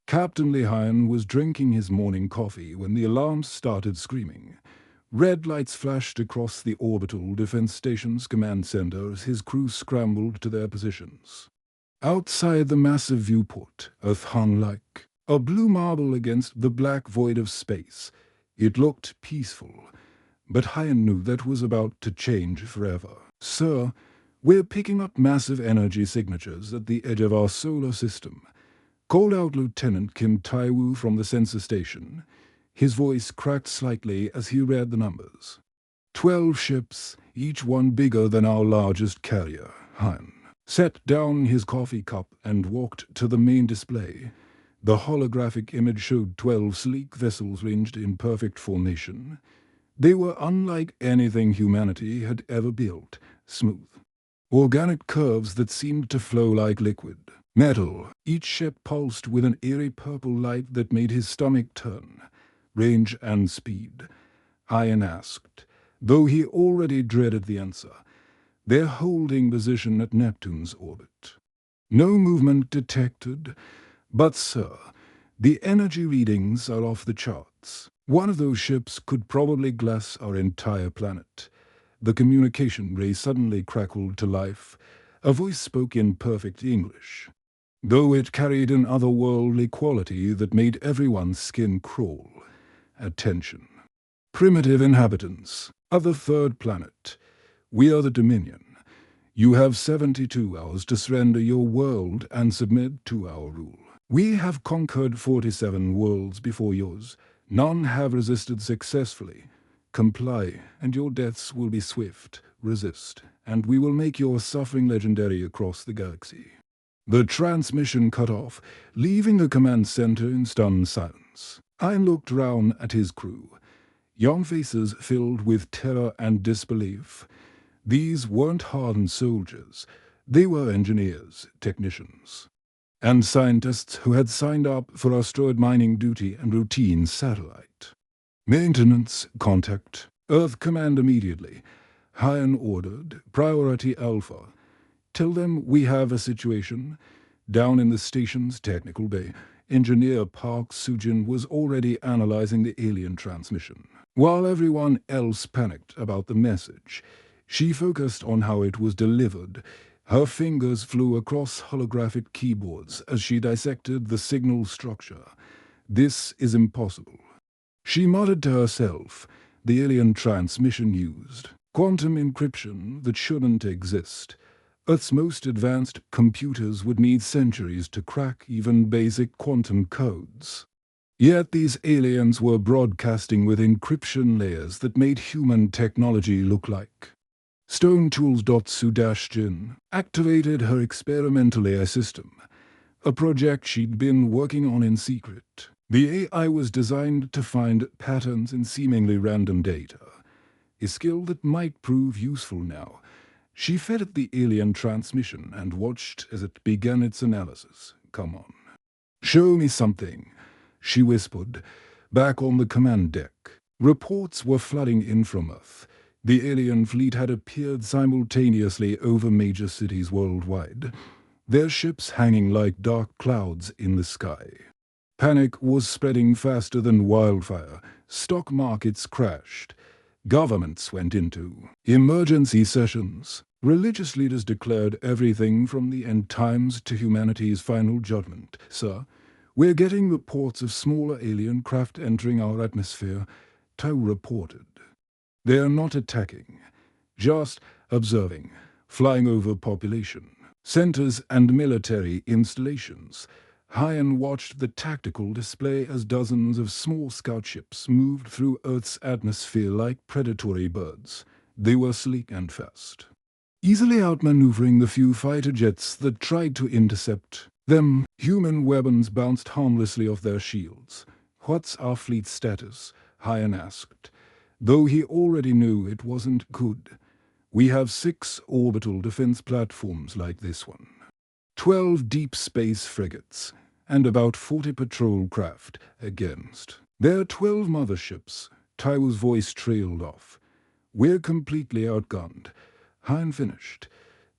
Captain Lehine was drinking his morning coffee when the alarms started screaming. Red lights flashed across the orbital defense station's command center as his crew scrambled to their positions. Outside the massive viewport, Earth hung like a blue marble against the black void of space. It looked peaceful, but Hyan knew that was about to change forever. "Sir, we're picking up massive energy signatures at the edge of our solar system," called out Lieutenant Kim Taiwu from the sensor station. His voice cracked slightly as he read the numbers. 12 ships, each one bigger than our largest carrier. Han set down his coffee cup and walked to the main display. The holographic image showed 12 sleek vessels ranged in perfect formation. They were unlike anything humanity had ever built, smooth. Organic curves that seemed to flow like liquid. Metal, each ship pulsed with an eerie purple light that made his stomach turn. Range and speed? Ian asked, though he already dreaded the answer. They're holding position at Neptune's orbit. No movement detected, but sir, the energy readings are off the charts. One of those ships could probably glass our entire planet. The communication ray suddenly crackled to life. A voice spoke in perfect English, though it carried an otherworldly quality that made everyone's skin crawl. Attention. Primitive inhabitants of the third planet. We are the Dominion. You have 72 hours to surrender your world and submit to our rule. We have conquered 47 worlds before yours. None have resisted successfully. Comply, and your deaths will be swift. Resist, and we will make your suffering legendary across the galaxy. The transmission cut off, leaving the command center in stunned silence. I looked round at his crew, young faces filled with terror and disbelief. These weren't hardened soldiers. They were engineers, technicians, and scientists who had signed up for asteroid mining duty and routine satellite. Maintenance, contact, Earth command immediately. Hyan ordered, priority Alpha. Tell them we have a situation. Down in the station's technical bay, Engineer Park Sujin was already analyzing the alien transmission. While everyone else panicked about the message, she focused on how it was delivered. Her fingers flew across holographic keyboards as she dissected the signal structure. This is impossible. She muttered to herself. The alien transmission used quantum encryption that shouldn't exist. Earth's most advanced computers would need centuries to crack even basic quantum codes. Yet these aliens were broadcasting with encryption layers that made human technology look like. Stone Tools. Sudashjin activated her experimental AI system, a project she'd been working on in secret. The AI was designed to find patterns in seemingly random data, a skill that might prove useful now. She fed it the alien transmission and watched as it began its analysis. "Come on. Show me something," she whispered, back on the command deck. Reports were flooding in from Earth. The alien fleet had appeared simultaneously over major cities worldwide, their ships hanging like dark clouds in the sky. Panic was spreading faster than wildfire. Stock markets crashed. Governments went into emergency sessions. Religious leaders declared everything from the end times to humanity's final judgment. "Sir, we're getting reports of smaller alien craft entering our atmosphere," Tau reported. "They're not attacking, just observing, flying over population centers and military installations." Hyan watched the tactical display as dozens of small scout ships moved through Earth's atmosphere like predatory birds. They were sleek and fast, easily outmaneuvering the few fighter jets that tried to intercept them. Human weapons bounced harmlessly off their shields. "What's our fleet status?" Hyan asked, though he already knew it wasn't good. "We have 6 orbital defense platforms like this one, 12 deep space frigates, and about 40 patrol craft against. There are 12 motherships." Taiwo's voice trailed off. "We're completely outgunned." Hyan finished.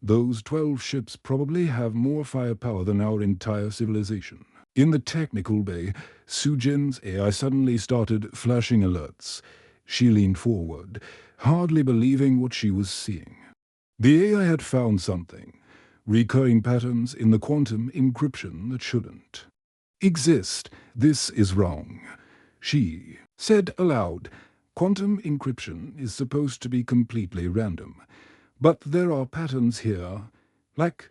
"Those 12 ships probably have more firepower than our entire civilization." In the technical bay, Sujin's AI suddenly started flashing alerts. She leaned forward, hardly believing what she was seeing. The AI had found something, recurring patterns in the quantum encryption that shouldn't exist. This is wrong, she said aloud. Quantum encryption is supposed to be completely random, but there are patterns here, like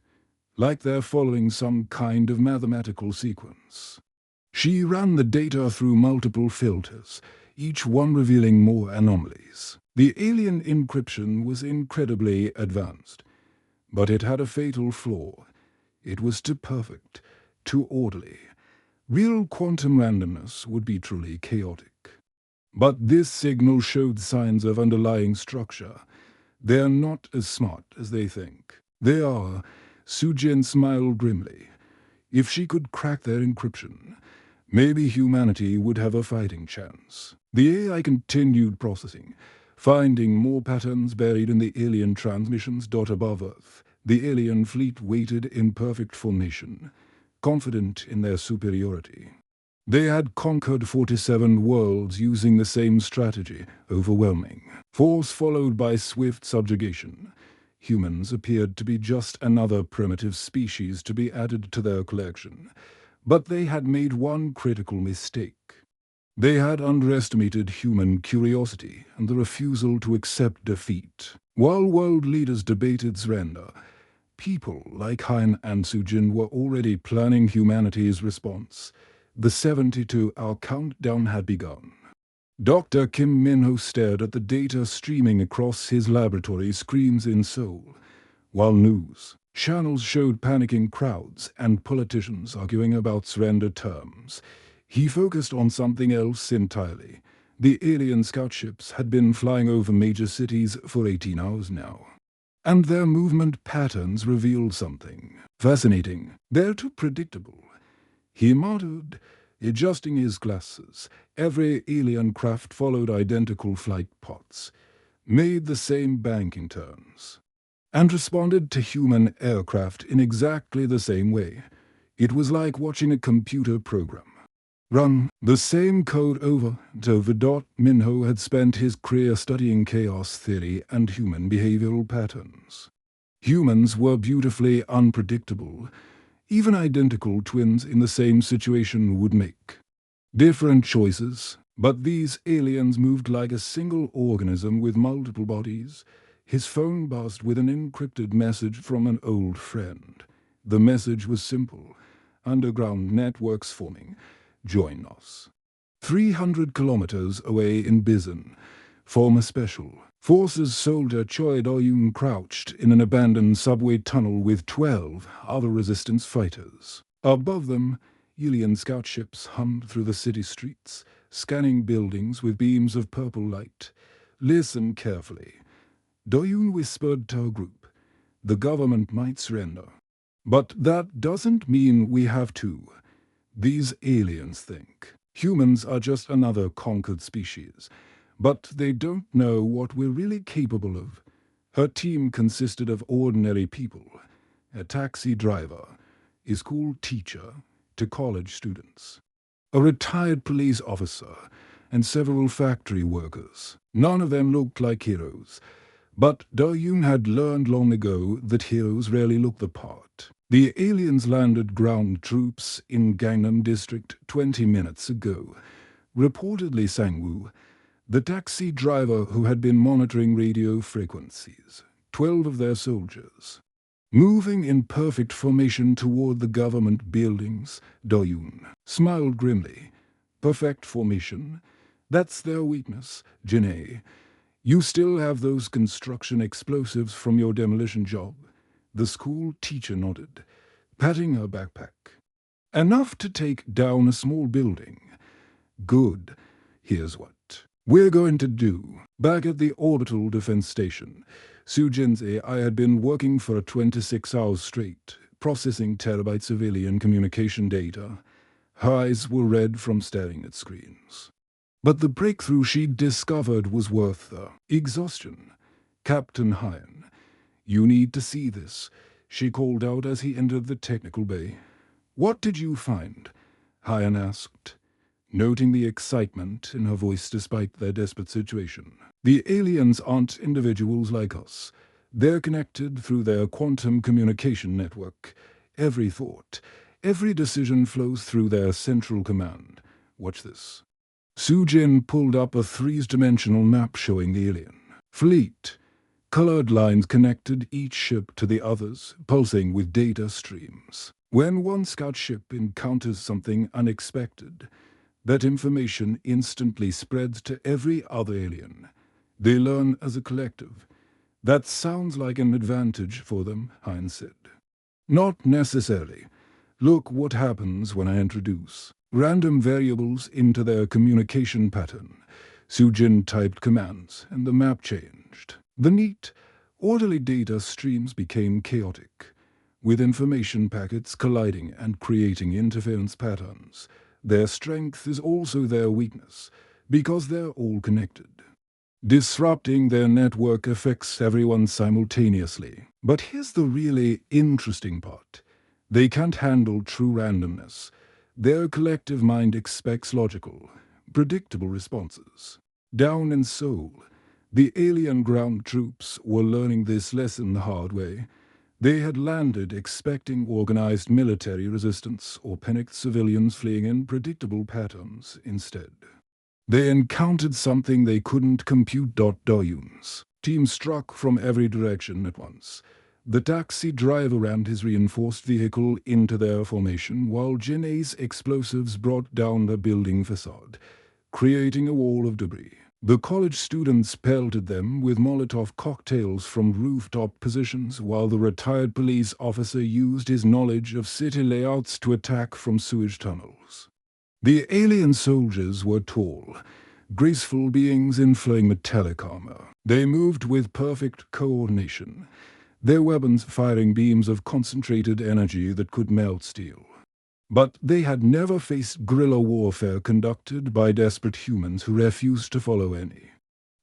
they're following some kind of mathematical sequence. She ran the data through multiple filters, each one revealing more anomalies. The alien encryption was incredibly advanced, but it had a fatal flaw. It was too perfect, too orderly. Real quantum randomness would be truly chaotic. But this signal showed signs of underlying structure. They're not as smart as they think. They are. Sujin smiled grimly. If she could crack their encryption, maybe humanity would have a fighting chance. The AI continued processing, finding more patterns buried in the alien transmissions dot above Earth. The alien fleet waited in perfect formation, confident in their superiority. They had conquered 47 worlds using the same strategy, overwhelming force followed by swift subjugation. Humans appeared to be just another primitive species to be added to their collection. But they had made one critical mistake. They had underestimated human curiosity and the refusal to accept defeat. While world leaders debated surrender, people like Hein and Sujin were already planning humanity's response. The 72-hour countdown had begun. Dr. Kim Min-ho stared at the data streaming across his laboratory screens in Seoul, while news channels showed panicking crowds and politicians arguing about surrender terms. He focused on something else entirely. The alien scout ships had been flying over major cities for 18 hours now, and their movement patterns revealed something fascinating. They're too predictable, he muttered, adjusting his glasses. Every alien craft followed identical flight paths, made the same banking turns, and responded to human aircraft in exactly the same way. It was like watching a computer program run the same code over and over. Minho had spent his career studying chaos theory and human behavioral patterns. Humans were beautifully unpredictable. Even identical twins in the same situation would make different choices, but these aliens moved like a single organism with multiple bodies. His phone buzzed with an encrypted message from an old friend. The message was simple. Underground networks forming. Join us. 300 kilometers away in Bizen, former Special Forces soldier Choi Do-yoon crouched in an abandoned subway tunnel with 12 other resistance fighters. Above them, alien scout ships hummed through the city streets, scanning buildings with beams of purple light. Listen carefully. Do-yoon whispered to her group. The government might surrender. But that doesn't mean we have to. These aliens think humans are just another conquered species, but they don't know what we're really capable of. Her team consisted of ordinary people, a taxi driver, a school teacher to college students, a retired police officer, and several factory workers. None of them looked like heroes, but Do-yoon had learned long ago that heroes rarely look the part. The aliens landed ground troops in Gangnam District 20 minutes ago, reportedly Sang-woo, the taxi driver who had been monitoring radio frequencies. 12 of their soldiers, moving in perfect formation toward the government buildings. Do-yoon smiled grimly. Perfect formation? That's their weakness, Janae. You still have those construction explosives from your demolition job. The school teacher nodded, patting her backpack. Enough to take down a small building. Good. Here's what we're going to do. Back at the orbital defense station, Sujin's AI had been working for 26 hours straight, processing terabytes of alien communication data. Her eyes were red from staring at screens. But the breakthrough she'd discovered was worth the exhaustion. Captain Hein, you need to see this, she called out as he entered the technical bay. What did you find? Hyan asked, noting the excitement in her voice despite their desperate situation. The aliens aren't individuals like us. They're connected through their quantum communication network. Every thought, every decision flows through their central command. Watch this. Sujin pulled up a three-dimensional map showing the alien fleet. Colored lines connected each ship to the others, pulsing with data streams. When one scout ship encounters something unexpected, that information instantly spreads to every other alien. They learn as a collective. That sounds like an advantage for them, Hines said. Not necessarily. Look what happens when I introduce random variables into their communication pattern. Sujin typed commands, and the map changed. The neat, orderly data streams became chaotic, with information packets colliding and creating interference patterns. Their strength is also their weakness, because they're all connected. Disrupting their network affects everyone simultaneously. But here's the really interesting part. They can't handle true randomness. Their collective mind expects logical, predictable responses. Down in Seoul, the alien ground troops were learning this lesson the hard way. They had landed expecting organized military resistance or panicked civilians fleeing in predictable patterns instead. They encountered something they couldn't compute. Doyun's team struck from every direction at once. The taxi driver rammed his reinforced vehicle into their formation, while Jinei's explosives brought down the building facade, creating a wall of debris. The college students pelted them with Molotov cocktails from rooftop positions, while the retired police officer used his knowledge of city layouts to attack from sewage tunnels. The alien soldiers were tall, graceful beings in flowing metallic armor. They moved with perfect coordination, their weapons firing beams of concentrated energy that could melt steel. But they had never faced guerrilla warfare conducted by desperate humans who refused to follow any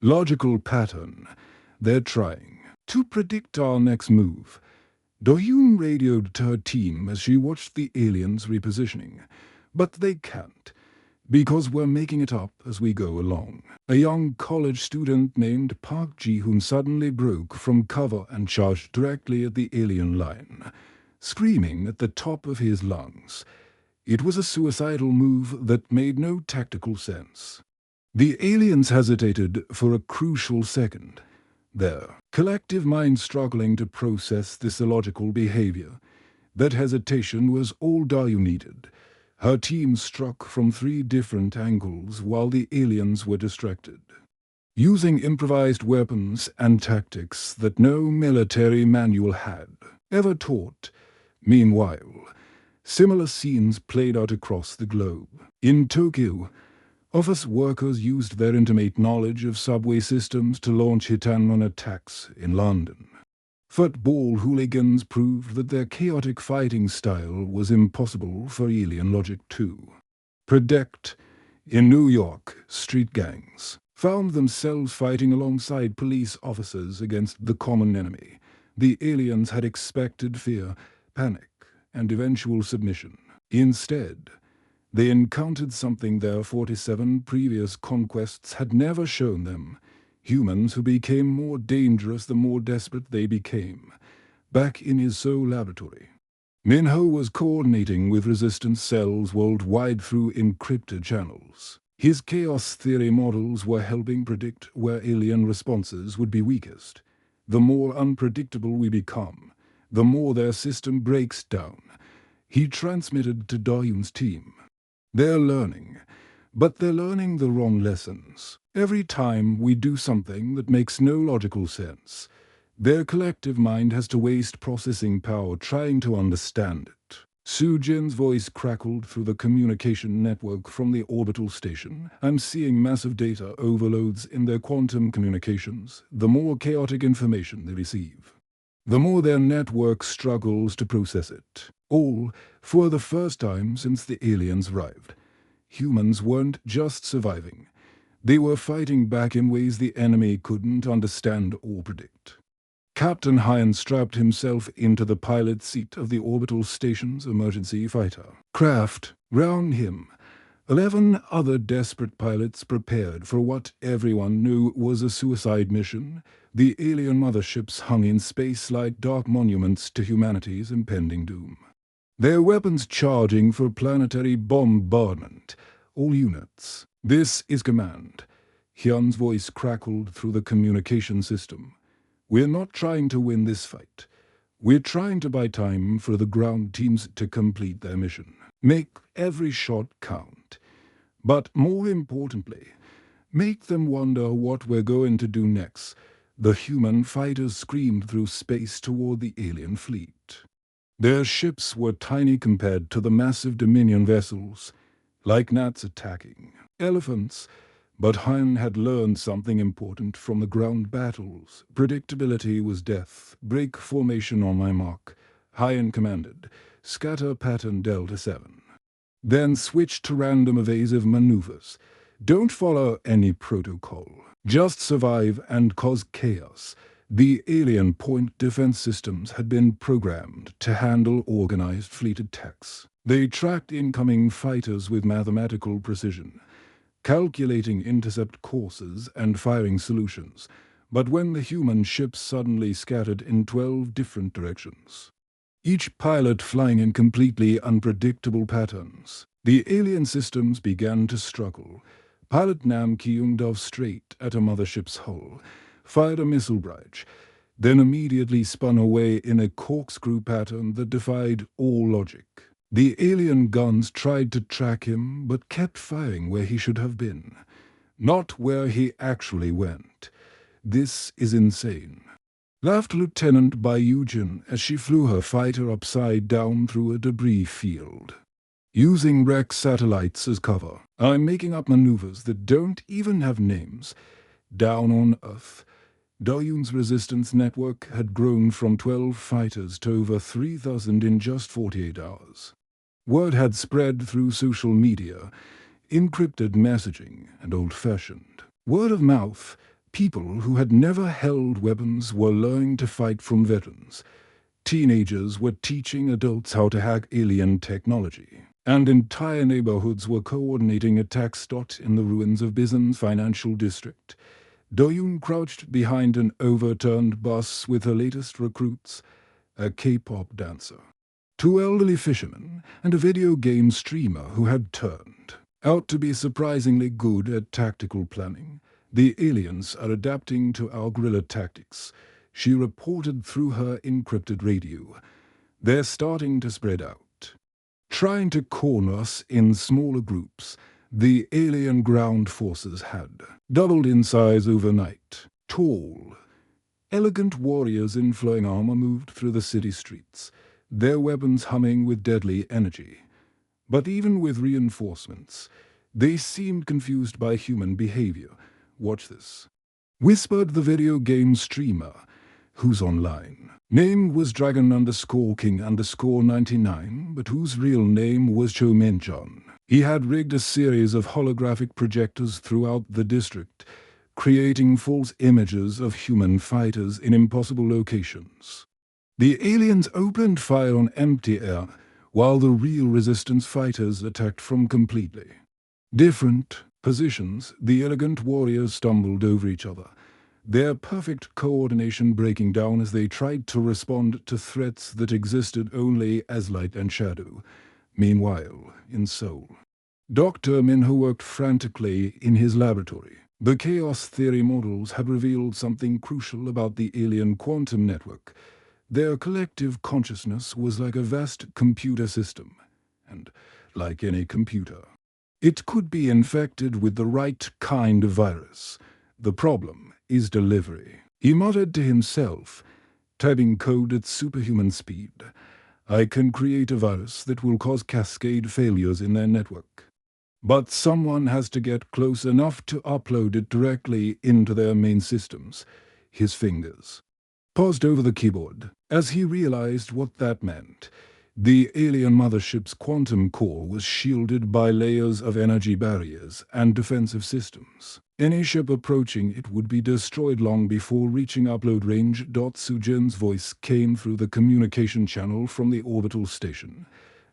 logical pattern. They're trying to predict our next move. Dohyun radioed to her team as she watched the aliens repositioning. But they can't, because we're making it up as we go along. A young college student named Park Ji-hoon suddenly broke from cover and charged directly at the alien line, screaming at the top of his lungs. It was a suicidal move that made no tactical sense. The aliens hesitated for a crucial second, their collective mind struggling to process this illogical behavior. That hesitation was all Dayu needed. Her team struck from 3 different angles while the aliens were distracted, using improvised weapons and tactics that no military manual had ever taught. Meanwhile, similar scenes played out across the globe. In Tokyo, office workers used their intimate knowledge of subway systems to launch hit-and-run attacks in London. Football hooligans proved that their chaotic fighting style was impossible for alien logic to predict. In New York, street gangs found themselves fighting alongside police officers against the common enemy. The aliens had expected fear, panic, and eventual submission. Instead, they encountered something their 47 previous conquests had never shown them. Humans who became more dangerous the more desperate they became. Back in his Seoul laboratory, Minho was coordinating with resistance cells worldwide through encrypted channels. His chaos theory models were helping predict where alien responses would be weakest. The more unpredictable we become, the more their system breaks down. He transmitted to Doyun's team. They're learning, but they're learning the wrong lessons. Every time we do something that makes no logical sense, their collective mind has to waste processing power trying to understand it. Sujin's voice crackled through the communication network from the orbital station. I'm seeing massive data overloads in their quantum communications. The more chaotic information they receive, the more their network struggles to process it. All for the first time since the aliens arrived. Humans weren't just surviving. They were fighting back in ways the enemy couldn't understand or predict. Captain Hyan strapped himself into the pilot seat of the orbital station's emergency fighter. Craft round him, 11 other desperate pilots prepared for what everyone knew was a suicide mission. The alien motherships hung in space like dark monuments to humanity's impending doom. Their weapons charging for planetary bombardment. All units, this is command. Hyun's voice crackled through the communication system. We're not trying to win this fight. We're trying to buy time for the ground teams to complete their mission. Make every shot count. But more importantly, make them wonder what we're going to do next. The human fighters screamed through space toward the alien fleet. Their ships were tiny compared to the massive Dominion vessels, like gnats attacking elephants. But Hyan had learned something important from the ground battles. Predictability was death. Break formation on my mark. Hyan commanded. Scatter pattern Delta 7. Then switch to random evasive maneuvers. Don't follow any protocol. Just survive and cause chaos. The alien point defense systems had been programmed to handle organized fleet attacks. They tracked incoming fighters with mathematical precision, calculating intercept courses and firing solutions. But when the human ships suddenly scattered in 12 different directions, each pilot flying in completely unpredictable patterns, the alien systems began to struggle. Pilot Nam Kyung dove straight at a mothership's hull, fired a missile barrage, then immediately spun away in a corkscrew pattern that defied all logic. The alien guns tried to track him, but kept firing where he should have been, not where he actually went. This is insane, laughed Lieutenant Baiyujin as she flew her fighter upside down through a debris field. Using wrecked satellites as cover, I'm making up maneuvers that don't even have names. Down on Earth, Doyun's resistance network had grown from 12 fighters to over 3,000 in just 48 hours. Word had spread through social media, encrypted messaging, and old-fashioned word of mouth. People who had never held weapons were learning to fight from veterans. Teenagers were teaching adults how to hack alien technology, and entire neighborhoods were coordinating attacks. In the ruins of Bisan's financial district, Doyun crouched behind an overturned bus with her latest recruits, a K-pop dancer, 2 elderly fishermen, and a video game streamer who had turned out to be surprisingly good at tactical planning. The aliens are adapting to our guerrilla tactics, she reported through her encrypted radio. They're starting to spread out, trying to corner us in smaller groups. The alien ground forces had doubled in size overnight. Tall, elegant warriors in flowing armor moved through the city streets, their weapons humming with deadly energy. But even with reinforcements, they seemed confused by human behavior. Watch this, whispered the video game streamer, who's online. Name was Dragon_King_99, but whose real name was Cho Min-chan. He had rigged a series of holographic projectors throughout the district, creating false images of human fighters in impossible locations. The aliens opened fire on empty air, while the real resistance fighters attacked from completely different positions. The elegant warriors stumbled over each other, their perfect coordination breaking down as they tried to respond to threats that existed only as light and shadow. Meanwhile, in Seoul, Dr. Minho worked frantically in his laboratory. The chaos theory models had revealed something crucial about the alien quantum network. Their collective consciousness was like a vast computer system, and, like any computer, it could be infected with the right kind of virus. The problem is delivery, he muttered to himself, typing code at superhuman speed. I can create a virus that will cause cascade failures in their network. But someone has to get close enough to upload it directly into their main systems. His fingers paused over the keyboard as he realized what that meant. The alien mothership's quantum core was shielded by layers of energy barriers and defensive systems. Any ship approaching it would be destroyed long before reaching upload range. Sujin's voice came through the communication channel from the orbital station.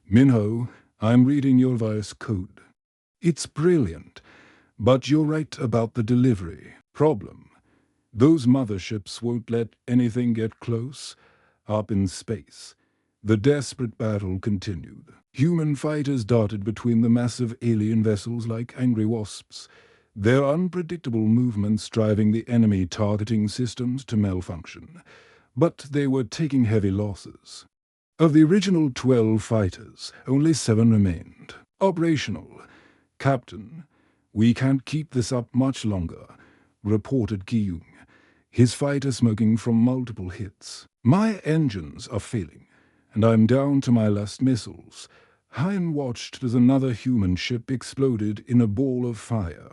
Minho, I'm reading your virus code. It's brilliant, but you're right about the delivery. Problem. Those motherships won't let anything get close. Up in space, the desperate battle continued. Human fighters darted between the massive alien vessels like angry wasps, their unpredictable movements driving the enemy targeting systems to malfunction. But they were taking heavy losses. Of the original 12 fighters, only 7 remained. Operational. Captain, we can't keep this up much longer, reported Kiyung, his fighter smoking from multiple hits. My engines are failing, and I'm down to my last missiles. Hein watched as another human ship exploded in a ball of fire.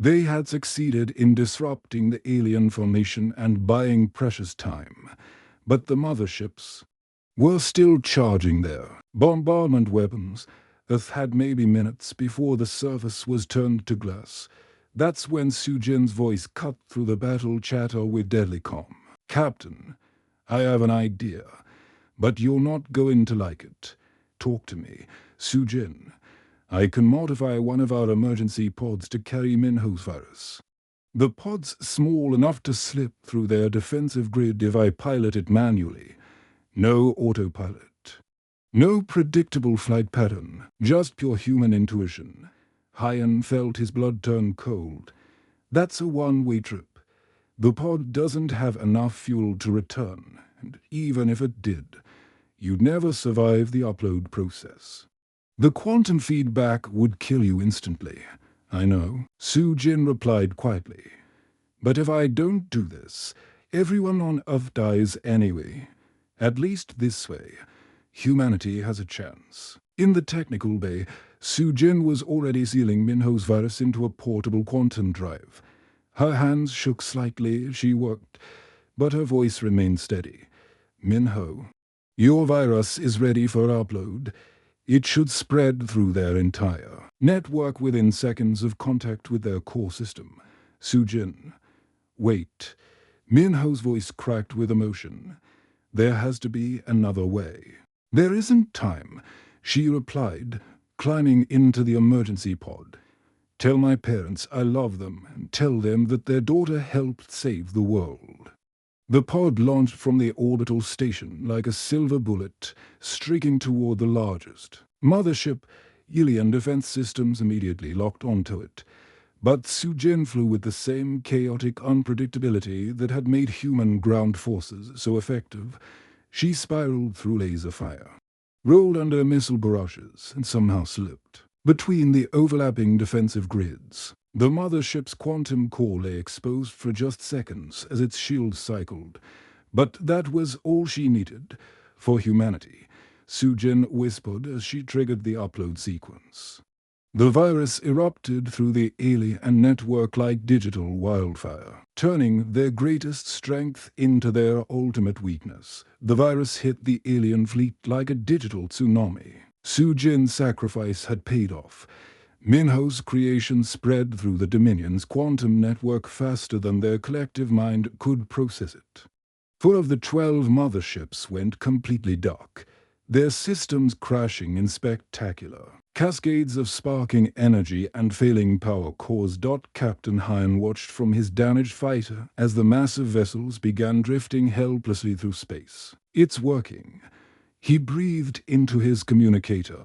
They had succeeded in disrupting the alien formation and buying precious time, but the motherships were still charging their bombardment weapons. Earth had maybe minutes before the surface was turned to glass. That's when Sujin's voice cut through the battle chatter with deadly calm. Captain, I have an idea, but you're not going to like it. Talk to me, Sujin. I can modify one of our emergency pods to carry Minho's virus. The pod's small enough to slip through their defensive grid if I pilot it manually. No autopilot. No predictable flight pattern, just pure human intuition. Hyan felt his blood turn cold. That's a one-way trip. The pod doesn't have enough fuel to return, and even if it did, you'd never survive the upload process. The quantum feedback would kill you instantly. I know, Sujin replied quietly. But if I don't do this, everyone on Earth dies anyway. At least this way, humanity has a chance. In the technical bay, Sujin was already sealing Minho's virus into a portable quantum drive. Her hands shook slightly as she worked, but her voice remained steady. Minho, your virus is ready for upload. It should spread through their entire network within seconds of contact with their core system. Sujin, wait. Minho's voice cracked with emotion. There has to be another way. There isn't time, she replied, climbing into the emergency pod. Tell my parents I love them and tell them that their daughter helped save the world. The pod launched from the orbital station like a silver bullet, streaking toward the largest mothership. Ilian defense systems immediately locked onto it. But Sujin flew with the same chaotic unpredictability that had made human ground forces so effective. She spiraled through laser fire, rolled under missile barrages, and somehow slipped between the overlapping defensive grids. The mothership's quantum core lay exposed for just seconds as its shield cycled, but that was all she needed for humanity, Sujin whispered as she triggered the upload sequence. The virus erupted through the alien network like digital wildfire, turning their greatest strength into their ultimate weakness. The virus hit the alien fleet like a digital tsunami. Sujin's sacrifice had paid off. Minho's creation spread through the Dominion's quantum network faster than their collective mind could process it. 4 of the 12 motherships went completely dark, their systems crashing in spectacular cascades of sparking energy and failing power cores. Captain Hyan watched from his damaged fighter as the massive vessels began drifting helplessly through space. It's working. He breathed into his communicator.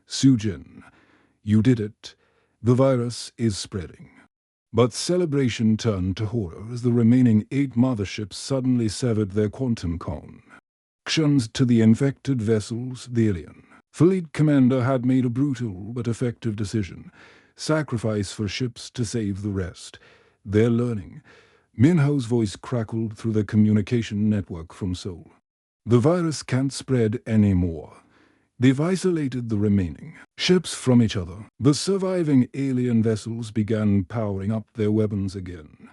Sujin, you did it. The virus is spreading. But celebration turned to horror as the remaining 8 motherships suddenly severed their quantum connections to the infected vessels. The alien fleet commander had made a brutal but effective decision. Sacrifice for ships to save the rest. They're learning. Minho's voice crackled through the communication network from Seoul. The virus can't spread anymore. They've isolated the remaining ships from each other. The surviving alien vessels began powering up their weapons again.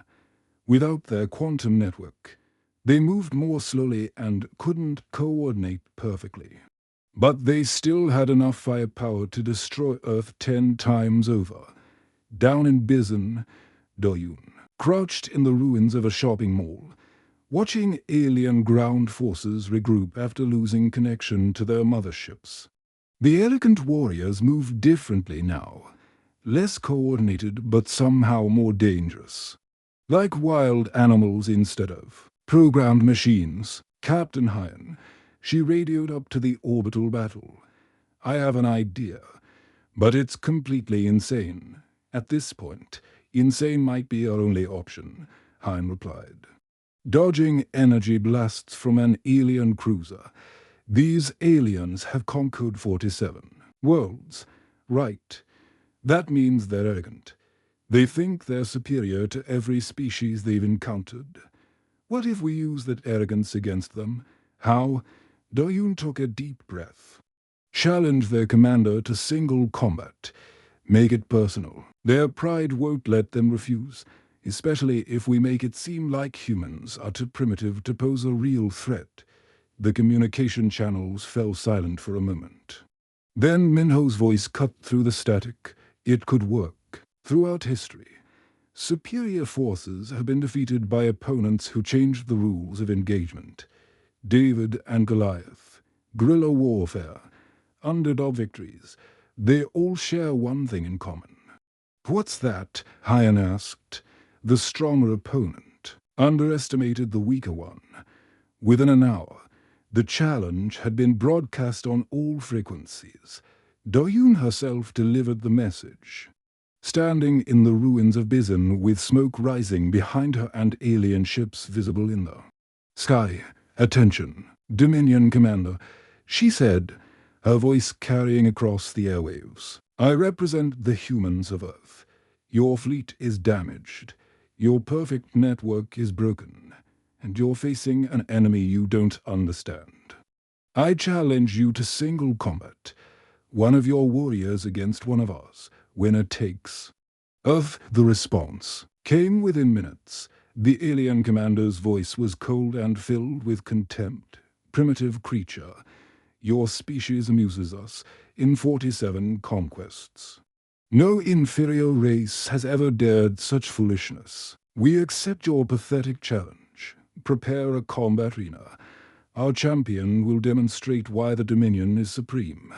Without their quantum network, they moved more slowly and couldn't coordinate perfectly. But they still had enough firepower to destroy Earth 10 times over. Down in Bizen, Doyun, crouched in the ruins of a shopping mall, watching alien ground forces regroup after losing connection to their motherships. The elegant warriors moved differently now, less coordinated but somehow more dangerous. Like wild animals instead of programmed machines, Captain Hyan, she radioed up to the orbital battle. I have an idea, but it's completely insane. At this point, insane might be our only option, Hyan replied. Dodging energy blasts from an alien cruiser. These aliens have conquered 47 worlds. Right. That means they're arrogant. They think they're superior to every species they've encountered. What if we use that arrogance against them? How? Doyun took a deep breath. Challenge their commander to single combat. Make it personal. Their pride won't let them refuse, especially if we make it seem like humans are too primitive to pose a real threat. The communication channels fell silent for a moment. Then Minho's voice cut through the static. It could work. Throughout history, superior forces have been defeated by opponents who changed the rules of engagement. David and Goliath, guerrilla warfare, underdog victories, they all share one thing in common. What's that? Hyan asked. The stronger opponent underestimated the weaker one. Within an hour, the challenge had been broadcast on all frequencies. Doyun herself delivered the message. Standing in the ruins of Bizan with smoke rising behind her and alien ships visible in the sky. Attention, Dominion Commander, she said, her voice carrying across the airwaves. I represent the humans of Earth. Your fleet is damaged. Your perfect network is broken, and you're facing an enemy you don't understand. I challenge you to single combat, one of your warriors against one of ours. Winner takes. Of the response came within minutes. The alien commander's voice was cold and filled with contempt. Primitive creature, your species amuses us in 47 conquests. No inferior race has ever dared such foolishness. We accept your pathetic challenge. Prepare a combat arena. Our champion will demonstrate why the Dominion is supreme.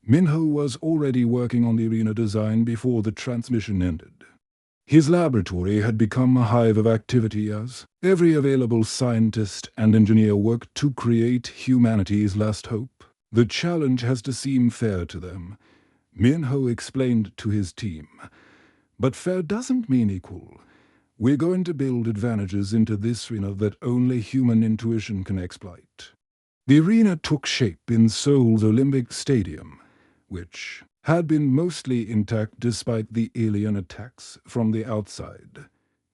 Minho was already working on the arena design before the transmission ended. His laboratory had become a hive of activity as every available scientist and engineer worked to create humanity's last hope. The challenge has to seem fair to them, Minho explained to his team. But fair doesn't mean equal. We're going to build advantages into this arena that only human intuition can exploit. The arena took shape in Seoul's Olympic Stadium, which had been mostly intact despite the alien attacks from the outside.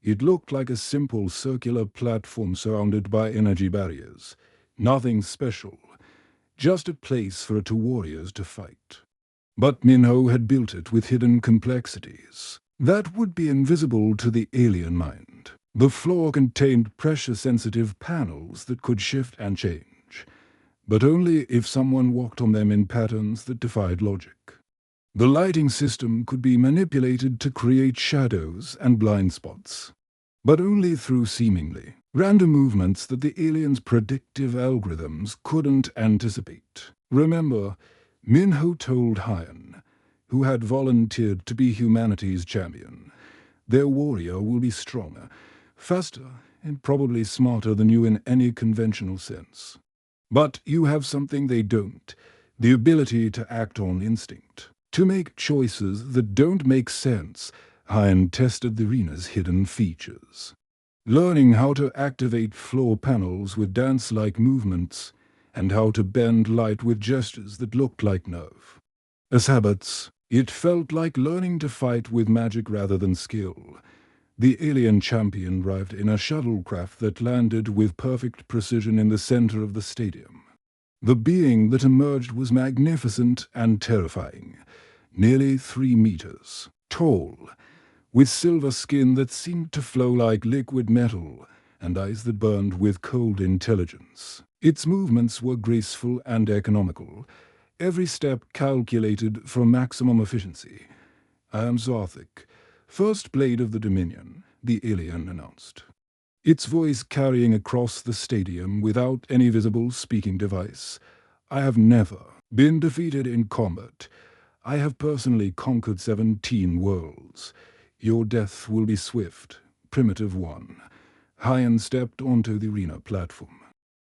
It looked like a simple circular platform surrounded by energy barriers. Nothing special, just a place for two warriors to fight. But Minho had built it with hidden complexities that would be invisible to the alien mind. The floor contained pressure-sensitive panels that could shift and change, but only if someone walked on them in patterns that defied logic. The lighting system could be manipulated to create shadows and blind spots, but only through seemingly random movements that the aliens' predictive algorithms couldn't anticipate. Remember, Minho told Hyan, who had volunteered to be humanity's champion, their warrior will be stronger, faster, and probably smarter than you in any conventional sense. But you have something they don't, the ability to act on instinct, to make choices that don't make sense. Hyan tested the arena's hidden features, learning how to activate floor panels with dance-like movements and how to bend light with gestures that looked like nerve. As habits, it felt like learning to fight with magic rather than skill. The alien champion arrived in a shuttlecraft that landed with perfect precision in the center of the stadium. The being that emerged was magnificent and terrifying, nearly 3 meters tall, with silver skin that seemed to flow like liquid metal and eyes that burned with cold intelligence. Its movements were graceful and economical, every step calculated for maximum efficiency. I am Zarthik, first blade of the Dominion. the alien announced, its voice carrying across the stadium without any visible speaking device. "I have never been defeated in combat. I have personally conquered 17 worlds. Your death will be swift, Primitive One." Hyan stepped onto the arena platform,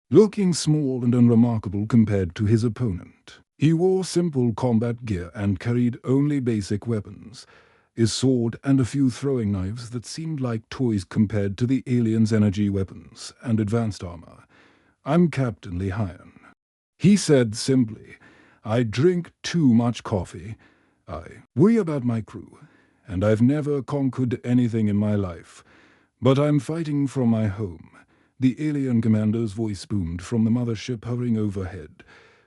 looking small and unremarkable compared to his opponent. He wore simple combat gear and carried only basic weapons, his sword and a few throwing knives that seemed like toys compared to the alien's energy weapons and advanced armor. "I'm Captain Lee Hyan," he said simply. "I drink too much coffee. I worry about my crew, and I've never conquered anything in my life. But I'm fighting from my home." The alien commander's voice boomed from the mothership hovering overhead.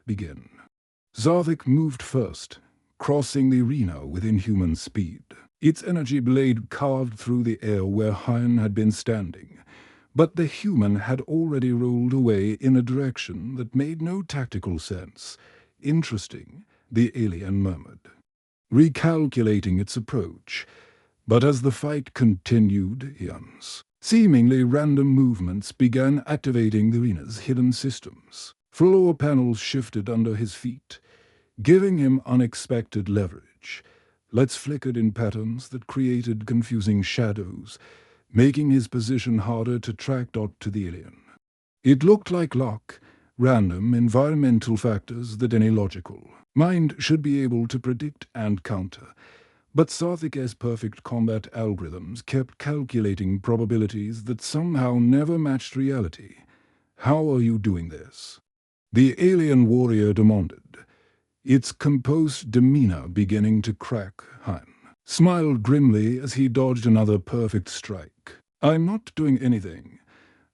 "Begin." Zarthik moved first, crossing the arena with inhuman speed. Its energy blade carved through the air where Hyan had been standing, but the human had already rolled away in a direction that made no tactical sense. "Interesting," the alien murmured, recalculating its approach. But as the fight continued, Hyan's seemingly random movements began activating the arena's hidden systems. Floor panels shifted under his feet, giving him unexpected leverage. Lights flickered in patterns that created confusing shadows, making his position harder to track to the alien. It looked like luck, random environmental factors that any logical mind should be able to predict and counter. But Zarthik's perfect combat algorithms kept calculating probabilities that somehow never matched reality. "How are you doing this?" the alien warrior demanded, its composed demeanor beginning to crack. Hyan smiled grimly as he dodged another perfect strike. "I'm not doing anything.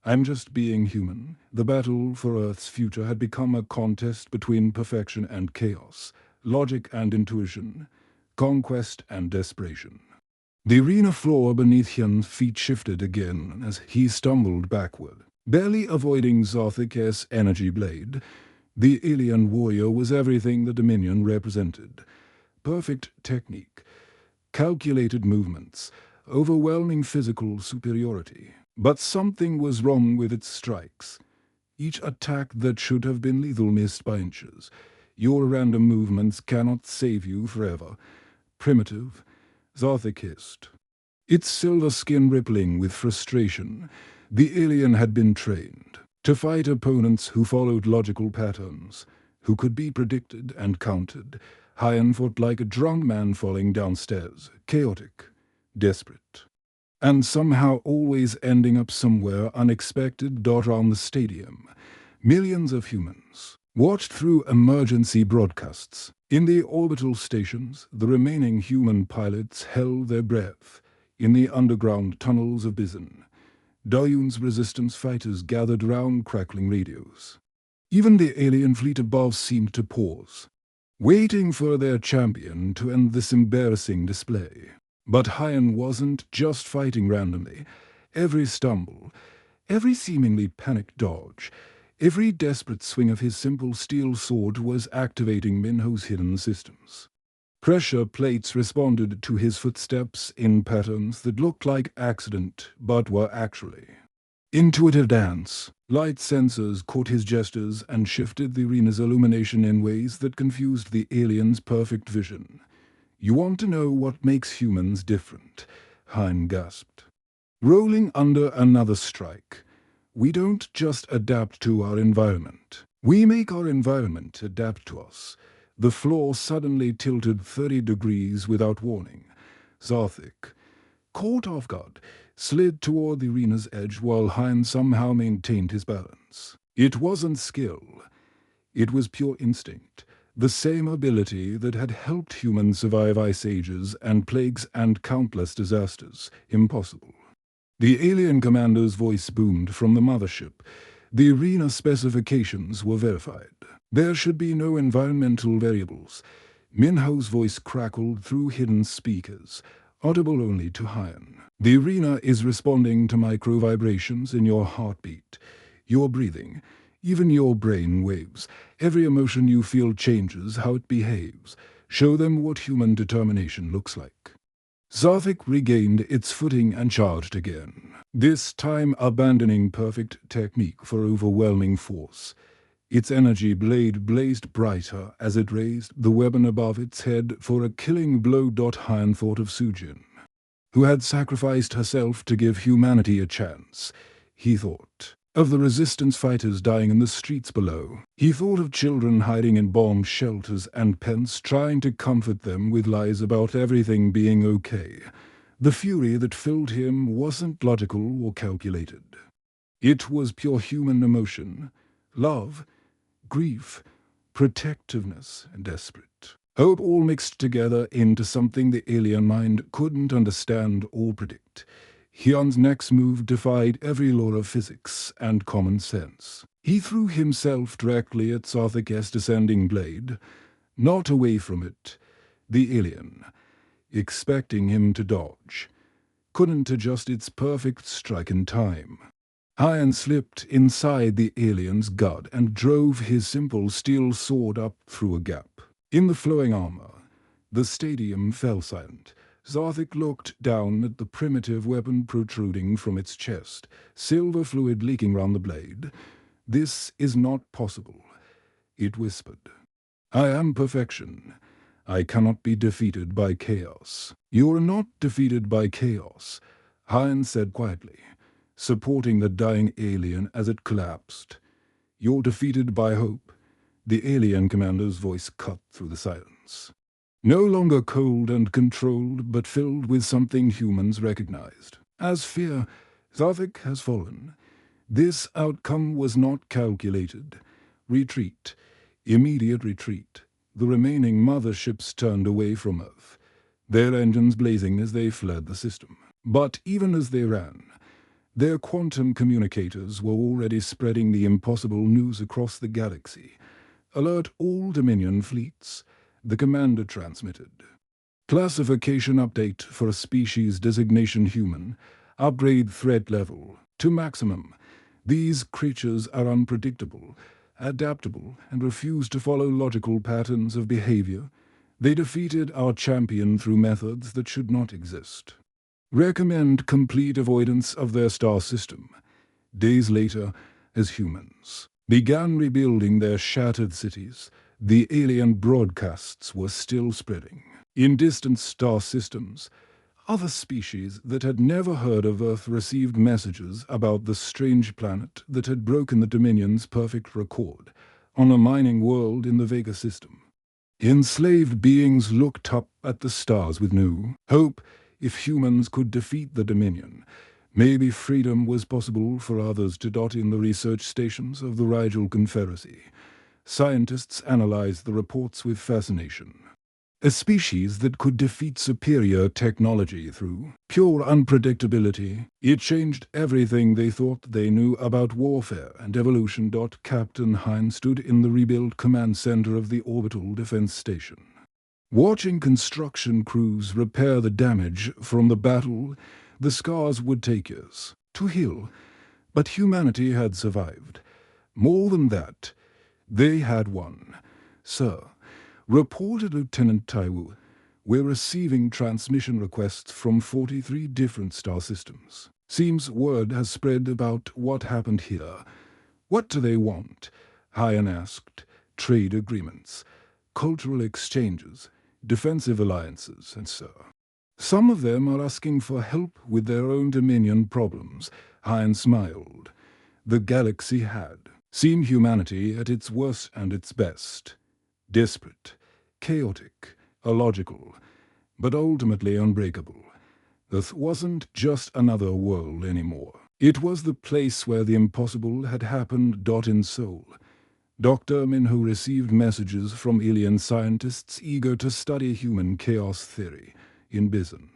I'm just being human." The battle for Earth's future had become a contest between perfection and chaos, logic and intuition, conquest and desperation. The arena floor beneath Hyan's feet shifted again as he stumbled backward, barely avoiding Zarthik's energy blade. The alien warrior was everything the Dominion represented. Perfect technique, calculated movements, overwhelming physical superiority. But something was wrong with its strikes. Each attack that should have been lethal missed by inches. "Your random movements cannot save you forever, Primitive," Zarthik hissed, its silver skin rippling with frustration. The alien had been trained to fight opponents who followed logical patterns, who could be predicted and countered. Hyan fought like a drunk man falling downstairs, chaotic, desperate, and somehow always ending up somewhere unexpected. Around the stadium, millions of humans watched through emergency broadcasts. In the orbital stations, the remaining human pilots held their breath. In the underground tunnels of Bizon, Dayun's resistance fighters gathered round crackling radios. Even the alien fleet above seemed to pause, waiting for their champion to end this embarrassing display. But Hyan wasn't just fighting randomly. Every stumble, every seemingly panicked dodge, every desperate swing of his simple steel sword was activating Minho's hidden systems. Pressure plates responded to his footsteps in patterns that looked like accident but were actually intuitive dance. Light sensors caught his gestures and shifted the arena's illumination in ways that confused the alien's perfect vision. "You want to know what makes humans different?" Hyan gasped, rolling under another strike. "We don't just adapt to our environment. We make our environment adapt to us." The floor suddenly tilted 30 degrees without warning. Zarthik, caught off guard, slid toward the arena's edge while Hyan somehow maintained his balance. It wasn't skill. It was pure instinct, the same ability that had helped humans survive ice ages and plagues and countless disasters. "Impossible." The alien commander's voice boomed from the mothership. The arena specifications were verified. There should be no environmental variables. Minho's voice crackled through hidden speakers, audible only to Hyan. "The arena is responding to micro-vibrations in your heartbeat, your breathing, even your brain waves. Every emotion you feel changes how it behaves. Show them what human determination looks like." Zarthik regained its footing and charged again, this time abandoning perfect technique for overwhelming force. Its energy blade blazed brighter as it raised the weapon above its head for a killing blow. Hyan thought of Sujin, who had sacrificed herself to give humanity a chance. He thought of the resistance fighters dying in the streets below. He thought of children hiding in bomb shelters and Pence trying to comfort them with lies about everything being okay. The fury that filled him wasn't logical or calculated. It was pure human emotion, love, grief, protectiveness, and desperate hope, all mixed together into something the alien mind couldn't understand or predict. Hyun's next move defied every law of physics and common sense. He threw himself directly at Sarthik's descending blade, not away from it. The alien, expecting him to dodge, couldn't adjust its perfect strike in time. Hyan slipped inside the alien's gut and drove his simple steel sword up through a gap. In the flowing armor, the stadium fell silent. Zarthik looked down at the primitive weapon protruding from its chest, silver fluid leaking round the blade. "This is not possible," it whispered. "I am perfection. I cannot be defeated by chaos." "You're not defeated by chaos," Hyan said quietly, supporting the dying alien as it collapsed. "You're defeated by hope." The alien commander's voice cut through the silence. No longer cold and controlled, but filled with something humans recognized as fear. "Zarthik has fallen. This outcome was not calculated. Retreat. Immediate retreat." The remaining motherships turned away from Earth, their engines blazing as they fled the system. But even as they ran, their quantum communicators were already spreading the impossible news across the galaxy. "Alert all Dominion fleets," the commander transmitted. "Classification update for a species designation human. Upgrade threat level to maximum. These creatures are unpredictable, adaptable, and refuse to follow logical patterns of behavior. They defeated our champion through methods that should not exist. Recommend complete avoidance of their star system." Days later, as humans began rebuilding their shattered cities, the alien broadcasts were still spreading. In distant star systems, other species that had never heard of Earth received messages about the strange planet that had broken the Dominion's perfect record on a mining world in the Vega system. Enslaved beings looked up at the stars with new hope. If humans could defeat the Dominion, maybe freedom was possible for others to dot in the research stations of the Rigel Confederacy. Scientists analyzed the reports with fascination. A species that could defeat superior technology through pure unpredictability. It changed everything they thought they knew about warfare and evolution. Captain Hine stood in the rebuild command center of the orbital defense station, watching construction crews repair the damage from the battle. The scars would take years to heal, but humanity had survived. More than that, they had won. "Sir," reported Lieutenant Taiwu, "we're receiving transmission requests from 43 different star systems. Seems word has spread about what happened here." "What do they want?" Hyan asked. "Trade agreements, cultural exchanges, defensive alliances, and so." "Some of them are asking for help with their own Dominion problems." Hyan smiled. The galaxy had seen humanity at its worst and its best. Desperate, chaotic, illogical, but ultimately unbreakable. Earth wasn't just another world anymore. It was the place where the impossible had happened. In Seoul, Dr. Minho received messages from alien scientists eager to study human chaos theory in Bizen.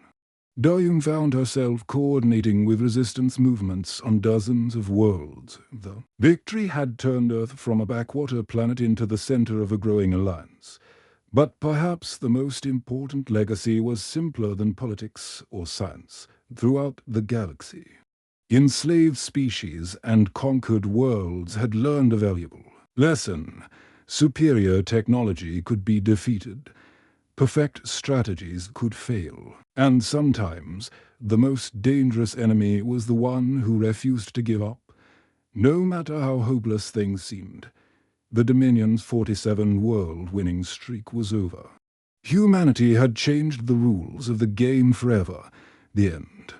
Doyoung found herself coordinating with resistance movements on dozens of worlds. The victory had turned Earth from a backwater planet into the center of a growing alliance. But perhaps the most important legacy was simpler than politics or science. Throughout the galaxy, enslaved species and conquered worlds had learned a valuable lesson. Superior technology could be defeated, Perfect strategies could fail, and sometimes the most dangerous enemy was the one who refused to give up, no matter how hopeless things seemed. The Dominion's 47 world-winning streak was over. Humanity had changed the rules of the game forever. The end.